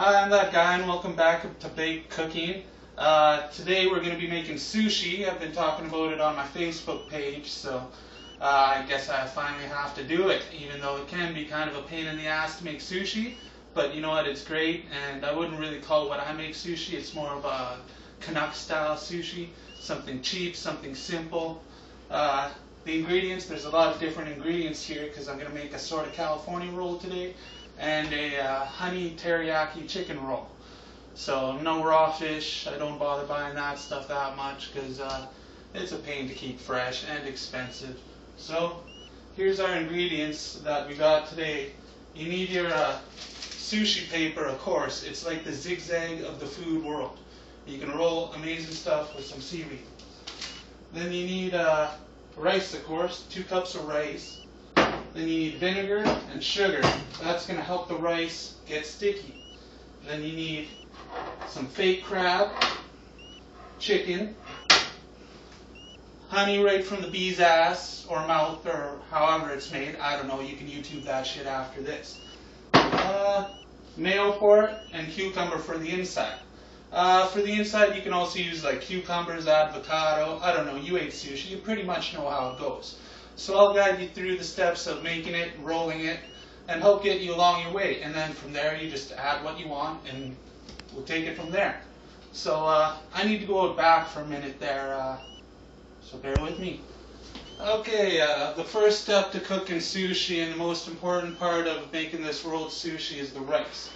Hi, I'm that guy, and welcome back to Baked Cooking. Today we're going to be making sushi. I've been talking about it on my Facebook page, so I guess I finally have to do it, even though it can be kind of a pain in the ass to make sushi. But you know what, it's great, and I wouldn't really call what I make sushi. It's more of a Canuck style sushi, something cheap, something simple. The ingredients, there's a lot of different ingredients here because I'm going to make a sort of California roll today and a honey teriyaki chicken roll. So no raw fish. I don't bother buying that stuff that much because it's a pain to keep fresh and expensive. So here's our ingredients that we got today. You need your sushi paper, of course. It's like the zigzag of the food world. You can roll amazing stuff with some seaweed. Then you need rice, of course, 2 cups of rice. Then you need vinegar and sugar. That's going to help the rice get sticky. Then you need some fake crab, chicken, honey right from the bee's ass or mouth or however it's made. I don't know, you can YouTube that shit after this. Mayo for it and cucumber for the inside. For the inside you can also use like cucumbers, avocado. I don't know, you ate sushi, you pretty much know how it goes. So I'll guide you through the steps of making it, rolling it, and help get you along your way. And then from there you just add what you want and we'll take it from there. So I need to go back for a minute there, so bear with me. Okay, the first step to cooking sushi and the most important part of making this rolled sushi is the rice.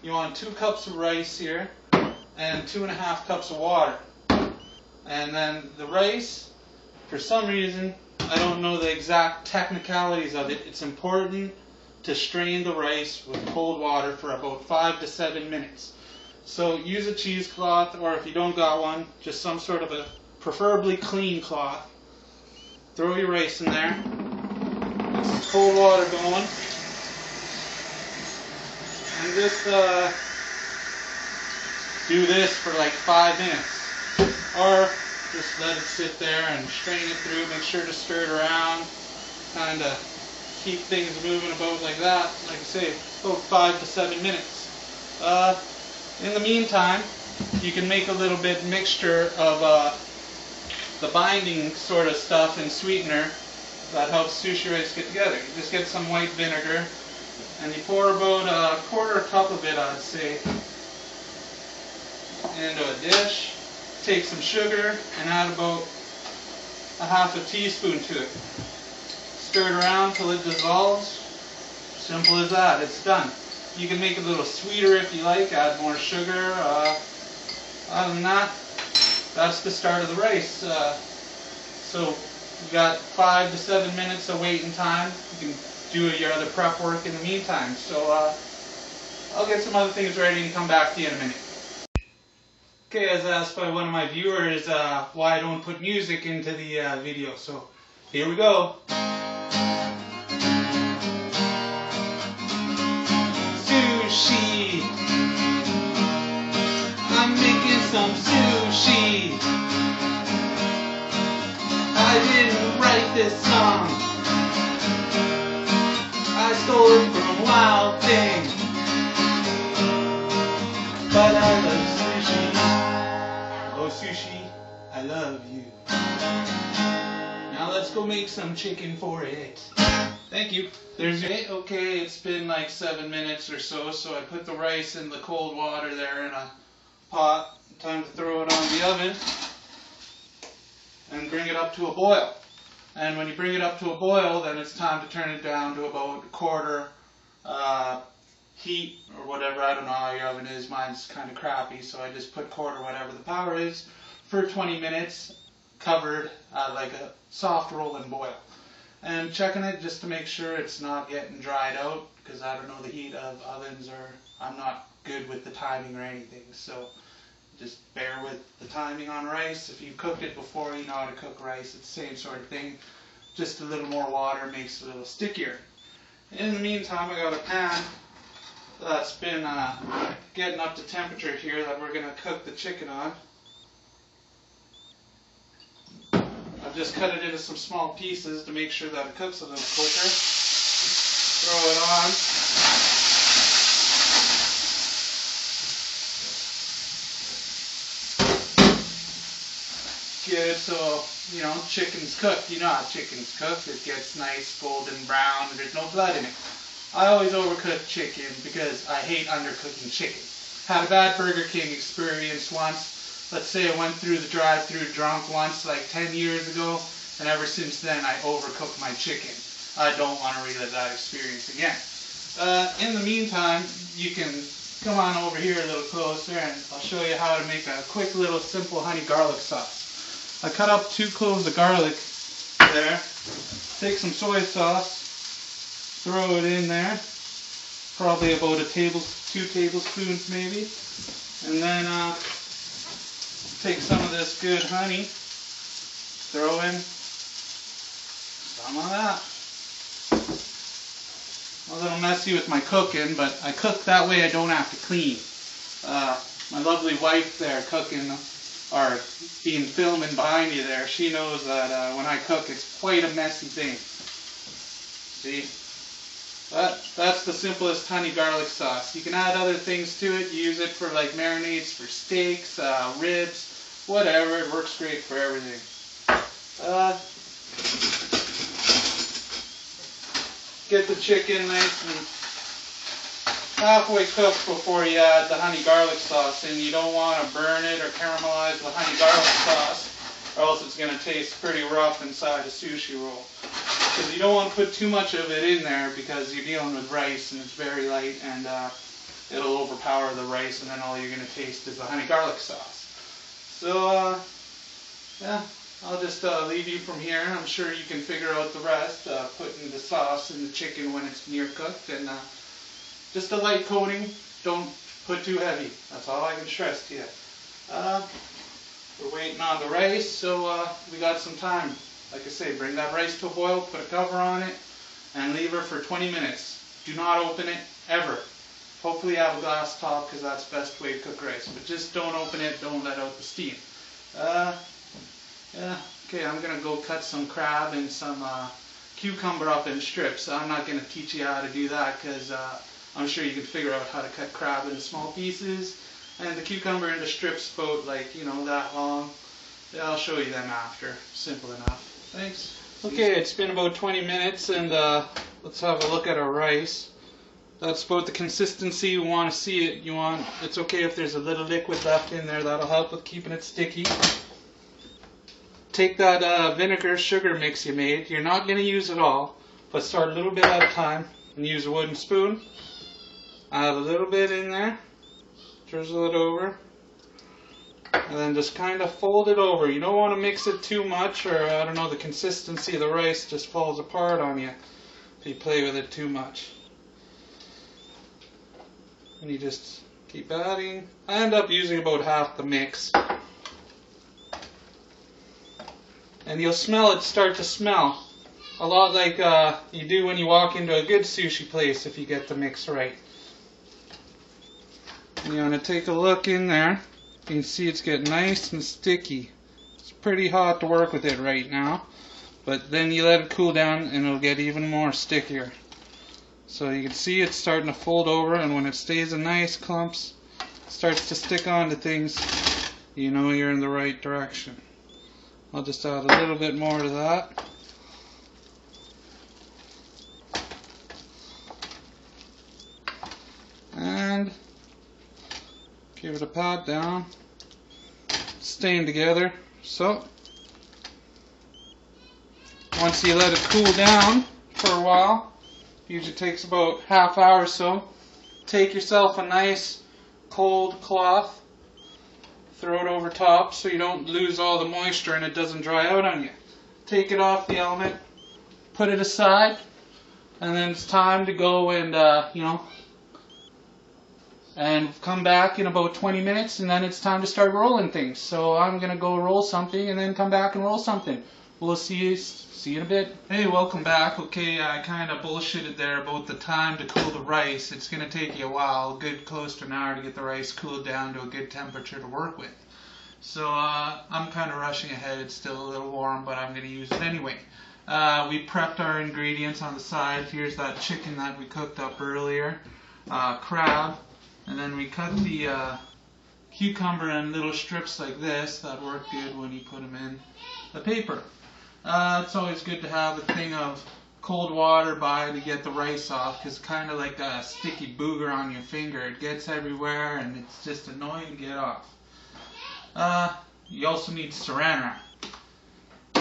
You want 2 cups of rice here and 2.5 cups of water. And then the rice, for some reason, I don't know the exact technicalities of it. It's important to strain the rice with cold water for about 5 to 7 minutes. So use a cheesecloth, or if you don't got one, just some sort of a preferably clean cloth. Throw your rice in there. Get some cold water going. And just do this for like 5 minutes. Or just let it sit there and strain it through. Make sure to stir it around. Kind of keep things moving about like that. Like I say, about 5 to 7 minutes. In the meantime, you can make a little bit mixture of the binding sort of stuff and sweetener that helps sushi rice get together. You just get some white vinegar and you pour about a 1/4 cup of it, I'd say, into a dish. Take some sugar and add about a 1/2 teaspoon to it. Stir it around till it dissolves. Simple as that, it's done. You can make it a little sweeter if you like, add more sugar. Other than that, that's the start of the rice. So you got 5 to 7 minutes of waiting time. You can do your other prep work in the meantime. So I'll get some other things ready and come back to you in a minute. Okay, as asked by one of my viewers why I don't put music into the video, so here we go. Sushi. I'm making some sushi. I didn't write this song. I stole it from Wild Thing. But I love sushi. Oh sushi, I love you. Now let's go make some chicken for it. Thank you. There's your... Okay, it's been like 7 minutes or so, so I put the rice in the cold water there in a pot. Time to throw it on the oven and bring it up to a boil. And when you bring it up to a boil, then it's time to turn it down to about 1/4 heat or whatever. I don't know how your oven is. Mine's kind of crappy, so I just put 1/4 whatever the power is for 20 minutes, covered like a soft rolling boil. And checking it just to make sure it's not getting dried out, because I don't know the heat of ovens, or I'm not good with the timing or anything. So just bear with the timing on rice. If you've cooked it before, you know how to cook rice. It's the same sort of thing. Just a little more water makes it a little stickier. In the meantime, I got a pan that's been getting up to temperature here that we're going to cook the chicken on. I've just cut it into some small pieces to make sure that it cooks a little quicker. Throw it on. good, so, you know, chicken's cooked. You know how chicken's cooked. It gets nice golden brown and there's no blood in it. I always overcook chicken because I hate undercooking chicken. Had a bad Burger King experience once. Let's say I went through the drive-thru drunk once, like 10 years ago, and ever since then I overcook my chicken. I don't want to relive that experience again. In the meantime, you can come on over here a little closer and I'll show you how to make a quick little simple honey garlic sauce. I cut up 2 cloves of garlic there. Take some soy sauce. Throw it in there, probably about 2 tablespoons maybe, and then take some of this good honey, throw in some of that. A little messy with my cooking, but I cook that way I don't have to clean. My lovely wife there cooking, or being filming behind you there, she knows that when I cook it's quite a messy thing. See? That's the simplest honey garlic sauce. You can add other things to it. Use it for like marinades for steaks, ribs, whatever. It works great for everything. Get the chicken nice and halfway cooked before you add the honey garlic sauce in. You don't want to burn it or caramelize the honey garlic sauce, or else it's going to taste pretty rough inside a sushi roll. Because you don't want to put too much of it in there because you're dealing with rice and it's very light and it'll overpower the rice and then all you're going to taste is the honey garlic sauce. So yeah, I'll just leave you from here. I'm sure you can figure out the rest, putting the sauce in the chicken when it's near cooked, and just a light coating, don't put too heavy. That's all I can stress to you. We're waiting on the rice, so we got some time. Like I say, bring that rice to a boil, put a cover on it, and leave her for 20 minutes. Do not open it, ever. Hopefully you have a glass top, because that's the best way to cook rice. But just don't open it, don't let out the steam. Yeah, okay, I'm going to go cut some crab and some cucumber up in strips. I'm not going to teach you how to do that, because I'm sure you can figure out how to cut crab into small pieces. And the cucumber into strips about, like, you know, that long. Yeah, I'll show you them after. Simple enough. Thanks. Okay, it's been about 20 minutes and let's have a look at our rice. That's about the consistency you want to see it. It's okay if there's a little liquid left in there, that'll help with keeping it sticky. Take that vinegar sugar mix you made. You're not going to use it all, but start a little bit at a time and use a wooden spoon. Add a little bit in there, drizzle it over. And then just kind of fold it over. You don't want to mix it too much, or I don't know, the consistency of the rice just falls apart on you if you play with it too much. And you just keep adding. I end up using about half the mix. And you'll smell it start to smell. A lot like you do when you walk into a good sushi place if you get the mix right. And you want to take a look in there. You can see it's getting nice and sticky. It's pretty hot to work with it right now, but then you let it cool down and it'll get even more stickier. So you can see it's starting to fold over, and when it stays in nice clumps, starts to stick onto things, you know you're in the right direction. I'll just add a little bit more to that. And give it a pat down, staying together. So once you let it cool down for a while, usually takes about half hour or so, take yourself a nice cold cloth, throw it over top so you don't lose all the moisture and it doesn't dry out on you. Take it off the element, put it aside, and then it's time to go and and come back in about 20 minutes, and then it's time to start rolling things. So I'm going to go roll something and then come back and roll something. We'll see you in a bit. Hey, welcome back. Okay, I kind of bullshitted there about the time to cool the rice. It's going to take you a while, good close to an hour, to get the rice cooled down to a good temperature to work with. So I'm kind of rushing ahead. It's still a little warm, but I'm going to use it anyway. We prepped our ingredients on the side. Here's that chicken that we cooked up earlier, crab. And then we cut the cucumber in little strips like this that work good when you put them in the paper. It's always good to have a thing of cold water by to get the rice off, because it's kind of like a sticky booger on your finger. It gets everywhere and it's just annoying to get off. You also need saran wrap.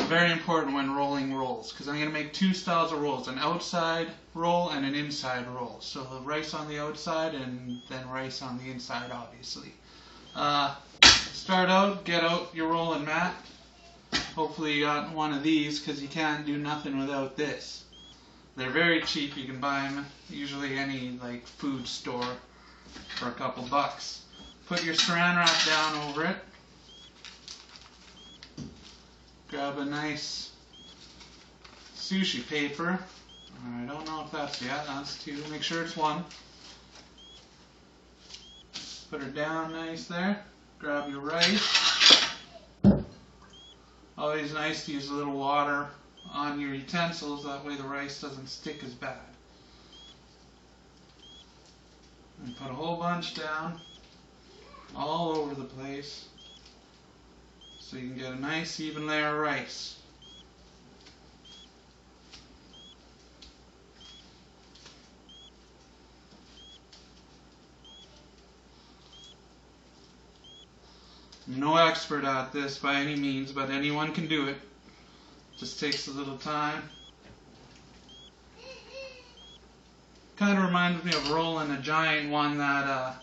Very important when rolling rolls, because I'm going to make two styles of rolls, an outside roll and an inside roll. So the rice on the outside and then rice on the inside, obviously. Start out, get out your rolling mat. Hopefully you got one of these, because you can't do nothing without this. They're very cheap. You can buy them usually any like food store for a couple bucks. Put your saran wrap down over it. Grab a nice sushi paper. I don't know if that's, yeah, that's two. Make sure it's one. Put her down nice there. Grab your rice. Always nice to use a little water on your utensils, that way the rice doesn't stick as bad. And put a whole bunch down all over the place so you can get a nice even layer of rice. I'm no expert at this by any means, but anyone can do it. Just takes a little time. Kind of reminds me of rolling a giant one that,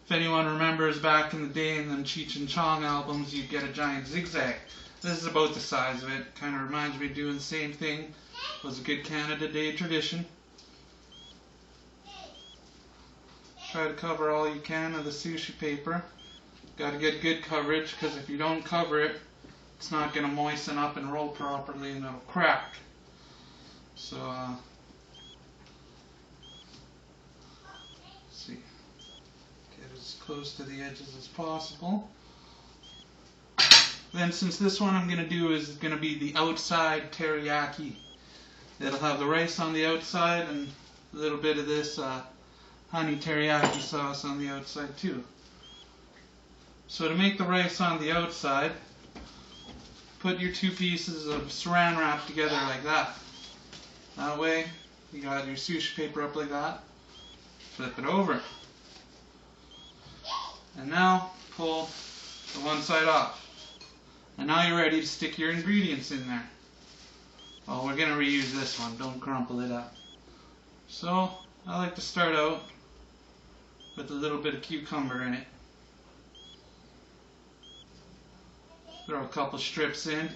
if anyone remembers back in the day in them Cheech and Chong albums, you'd get a giant zigzag. This is about the size of it. Kind of reminds me of doing the same thing. It was a good Canada Day tradition. Try to cover all you can of the sushi paper. Got to get good coverage, because if you don't cover it, it's not going to moisten up and roll properly and it'll crack. So, let's see. Get as close to the edges as possible. Then, since this one I'm going to do is going to be the outside teriyaki. It'll have the rice on the outside and a little bit of this honey teriyaki sauce on the outside too. So to make the rice on the outside, put your two pieces of saran wrap together like that. That way, you got your sushi paper up like that. Flip it over. And now, pull the one side off. And now you're ready to stick your ingredients in there. Well, we're going to reuse this one. Don't crumple it up. So, I like to start out with a little bit of cucumber in it. Throw a couple strips in.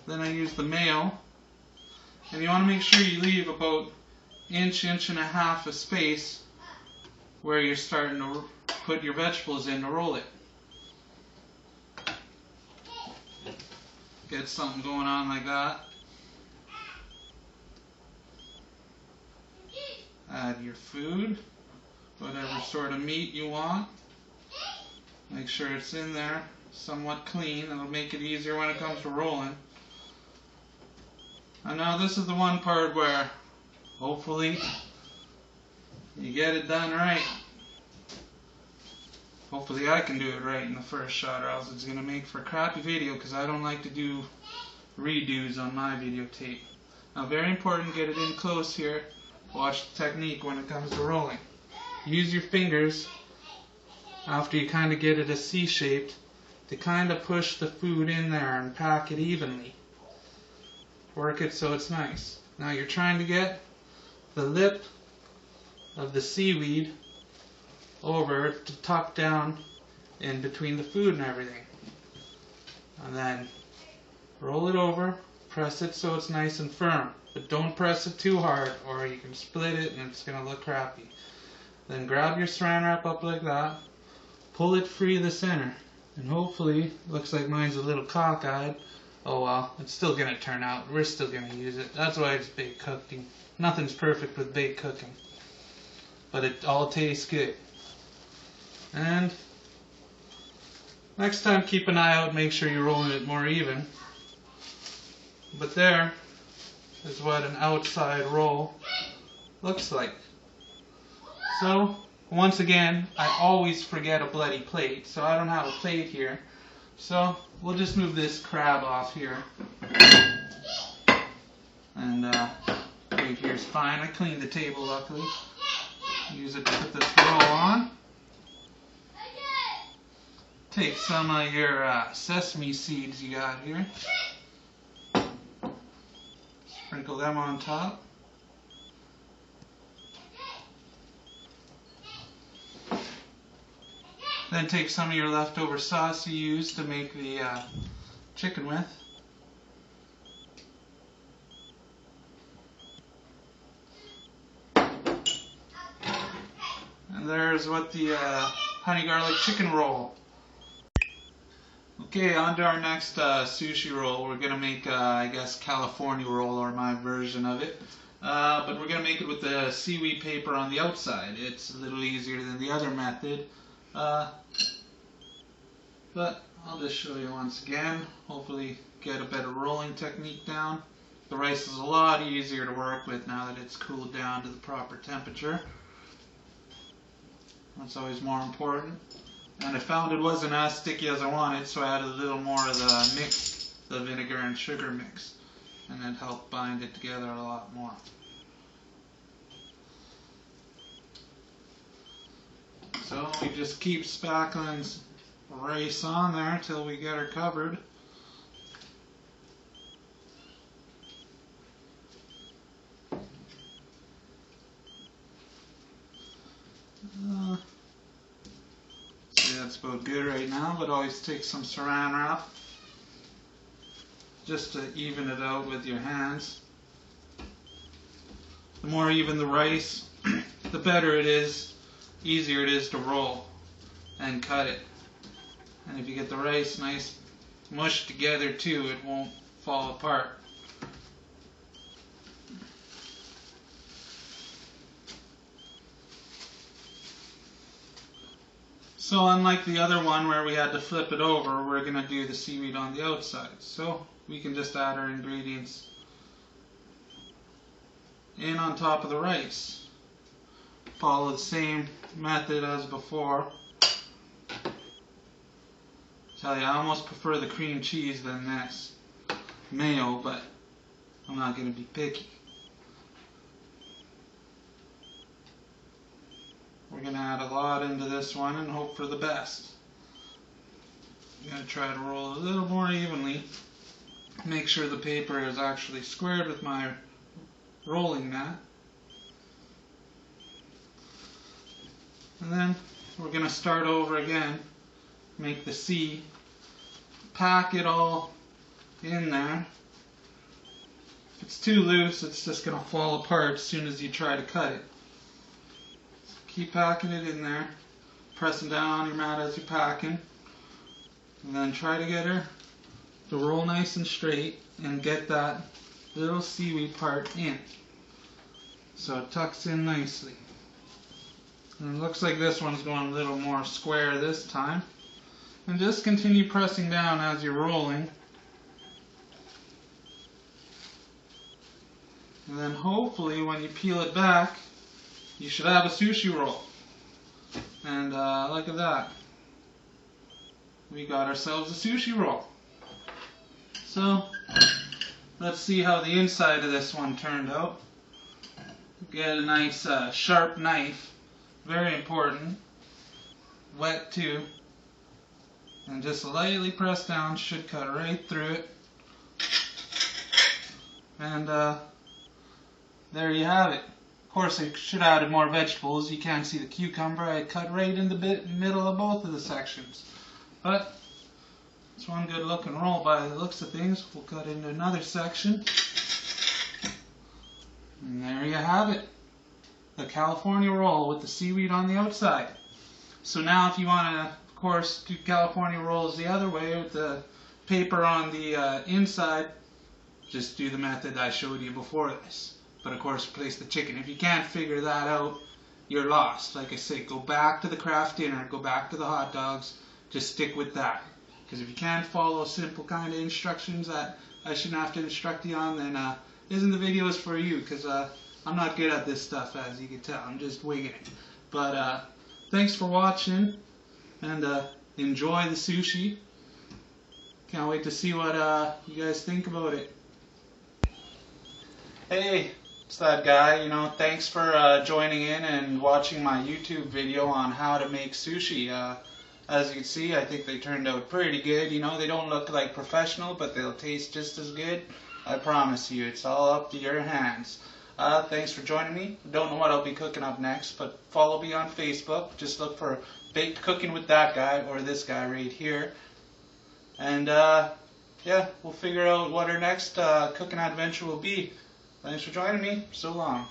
Then I use the mayo. And you want to make sure you leave about inch and a half of space where you're starting to put your vegetables in to roll it. Get something going on like that. Add your food, whatever sort of meat you want. Make sure it's in there somewhat clean. It'll make it easier when it comes to rolling. And now this is the one part where hopefully you get it done right. Hopefully I can do it right in the first shot, or else it's going to make for a crappy video, because I don't like to do redos on my videotape. Now, very important, get it in close here. Watch the technique when it comes to rolling. Use your fingers after you kind of get it a C-shaped to kind of push the food in there and pack it evenly. Work it so it's nice. Now you're trying to get the lip of the seaweed over to tuck down in between the food and everything. And then roll it over, press it so it's nice and firm. But don't press it too hard or you can split it and it's going to look crappy. Then grab your saran wrap up like that, pull it free of the center, and hopefully, looks like mine's a little cockeyed. Oh well, it's still going to turn out. We're still going to use it. That's why it's baked cooking. Nothing's perfect with baked cooking. But it all tastes good. And next time keep an eye out, make sure you're rolling it more even. But there is what an outside roll looks like. So, Once again, I always forget a bloody plate, so I don't have a plate here. So we'll just move this crab off here. And plate here's fine. I cleaned the table luckily. Use it to put this roll on. Take some of your sesame seeds you got here. Sprinkle them on top. Then take some of your leftover sauce you used to make the chicken with. And there's what the honey garlic chicken roll. Okay, on to our next sushi roll. We're going to make, I guess, California roll, or my version of it. But we're going to make it with the seaweed paper on the outside. It's a little easier than the other method. But I'll just show you once again. Hopefully get a better rolling technique down. The rice is a lot easier to work with now that it's cooled down to the proper temperature. That's always more important. And I found it wasn't as sticky as I wanted, so I added a little more of the mix, the vinegar and sugar mix, and it helped bind it together a lot more. So we just keep spackling rice on there until we get her covered. That's about good right now, but always take some saran wrap just to even it out with your hands. The more even the rice, the better it is, easier it is to roll and cut it. And if you get the rice nice mushed together too, it won't fall apart. So unlike the other one where we had to flip it over, we're going to do the seaweed on the outside. So we can just add our ingredients in on top of the rice. Follow the same method as before. Tell you, I almost prefer the cream cheese than this mayo, but I'm not going to be picky. We're going to add a lot into this one and hope for the best. I'm going to try to roll a little more evenly. Make sure the paper is actually squared with my rolling mat. And then we're going to start over again. Make the C. Pack it all in there. If it's too loose, it's just going to fall apart as soon as you try to cut it. Keep packing it in there, pressing down on your mat as you're packing, and then try to get her to roll nice and straight and get that little seaweed part in so it tucks in nicely. And it looks like this one's going a little more square this time. And just continue pressing down as you're rolling. And then hopefully when you peel it back, you should have a sushi roll. And look at that. We got ourselves a sushi roll. So, let's see how the inside of this one turned out. Get a nice sharp knife. Very important. Wet too. And just lightly press down. Should cut right through it. And there you have it. Of course, I should have added more vegetables. You can't see the cucumber. I cut right in the middle of both of the sections. But it's one good looking roll by the looks of things. We'll cut into another section. And there you have it. The California roll with the seaweed on the outside. So now if you want to, of course, do California rolls the other way with the paper on the inside, just do the method I showed you before this. But of course, place the chicken. If you can't figure that out, you're lost. Like I say, go back to the craft dinner, go back to the hot dogs, just stick with that. Because if you can't follow simple kind of instructions that I shouldn't have to instruct you on, then isn't the videos for you, because I'm not good at this stuff, as you can tell. I'm just winging it. But thanks for watching, and enjoy the sushi. Can't wait to see what you guys think about it. Hey, it's that guy. Thanks for joining in and watching my YouTube video on how to make sushi. As you can see, I think they turned out pretty good. They don't look like professional, but they'll taste just as good. I promise you, it's all up to your hands. Thanks for joining me. Don't know what I'll be cooking up next, but follow me on Facebook. Just look for Baked Cooking with that guy or this guy right here. And yeah, we'll figure out what our next cooking adventure will be. Thanks for joining me. So long.